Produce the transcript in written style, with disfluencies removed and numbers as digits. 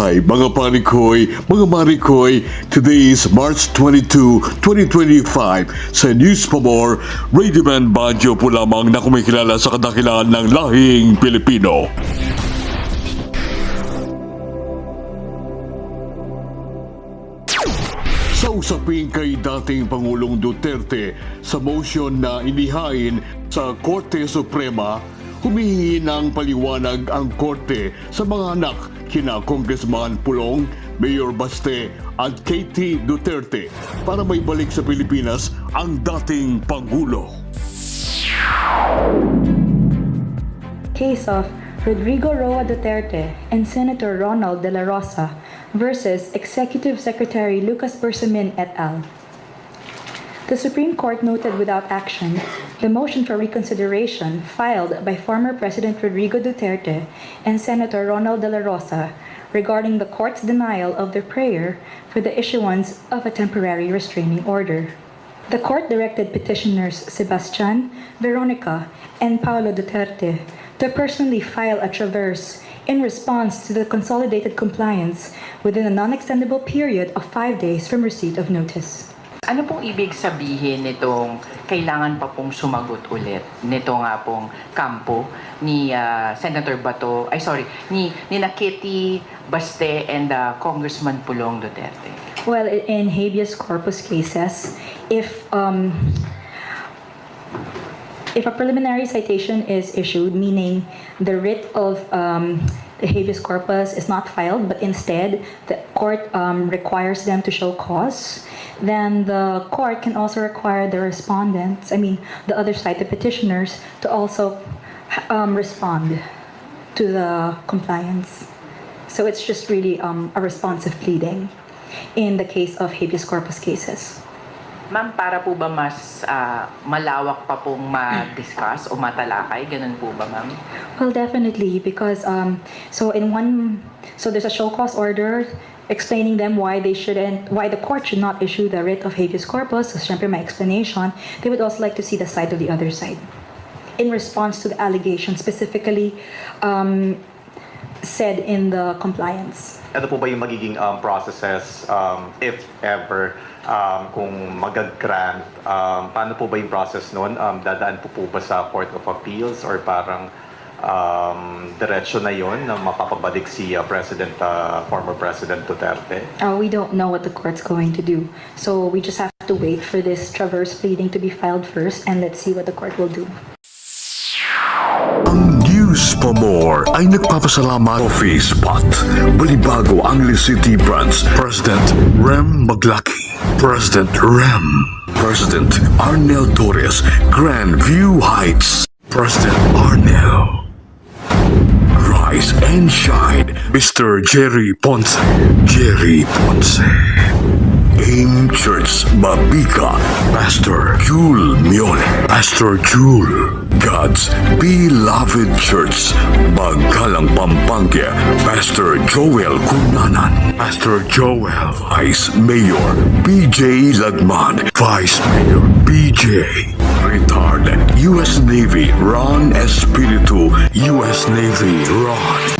Hi mga panikoy, mga marikoy. Today is March 22, 2025. Sa News Pamor, Radio Man Baguio po lamang na kumikilala sa kadakilaan ng lahing Pilipino. Sa usapin kay dating Pangulong Duterte sa motion na inihain sa Korte Suprema, humihingi ng paliwanag ang Korte sa mga anak kina Congressman Pulong, Mayor Baste at Katie Duterte para may balik sa Pilipinas ang dating Pangulo. Case of Rodrigo Roa Duterte and Senator Ronald De La Rosa versus Executive Secretary Lucas Bersamin et al. The Supreme Court noted without action the motion for reconsideration filed by former President Rodrigo Duterte and Senator Ronald De La Rosa regarding the court's denial of their prayer for the issuance of a temporary restraining order. The court directed petitioners Sebastian, Veronica, and Paolo Duterte to personally file a traverse in response to the consolidated compliance within a non-extendable period of 5 days from receipt of notice. Ano pong ibig sabihin nitong kailangan pa pong sumagot ulit nito nga pong kampo ni Senator Bato, ni Katie Baste and Congressman Pulong Duterte? Well, in habeas corpus cases, if a preliminary citation is issued, meaning the writ of the habeas corpus is not filed, but instead the court requires them to show cause, then the court can also require the respondents, the other side, the petitioners, to also respond to the compliance. So it's just really a responsive pleading in the case of habeas corpus cases. Ma'am, para po ba mas malawak pa pong ma-discuss o matalakay? Ganun po ba, ma'am? Well, definitely, because so there's a show cause order explaining them why the court should not issue the writ of habeas corpus. So, syempre, my explanation, they would also like to see the side of the other side in response to the allegation specifically said in the compliance. Ano po ba yung magiging processes if ever kung mag-grant? Paano po ba yung process nun? Dadaan po ba sa Court of Appeals or parang diretsyo na yon na mapapabalik si former President Duterte? We don't know what the court's going to do. So we just have to wait for this traverse pleading to be filed first and let's see what the court will do. Ang News Pamor ay nagpapasalamat Coffee Spot, Balibago, Angeles City Branch, President Rem Maglaki, President Rem, President Arnel Torres, Grandview Heights, President Arnel, Rise and Shine, Mr. Jerry Ponce, AIM Church, Babika, Pastor Jule Mione, Pastor Jule, God's Beloved Church, Bagalang, Pampanga, Pastor Joel Cunanan, Pastor Joel, Vice Mayor PJ Lagman, Vice Mayor PJ, Retired U.S. Navy Ron Espiritu, U.S. Navy Ron,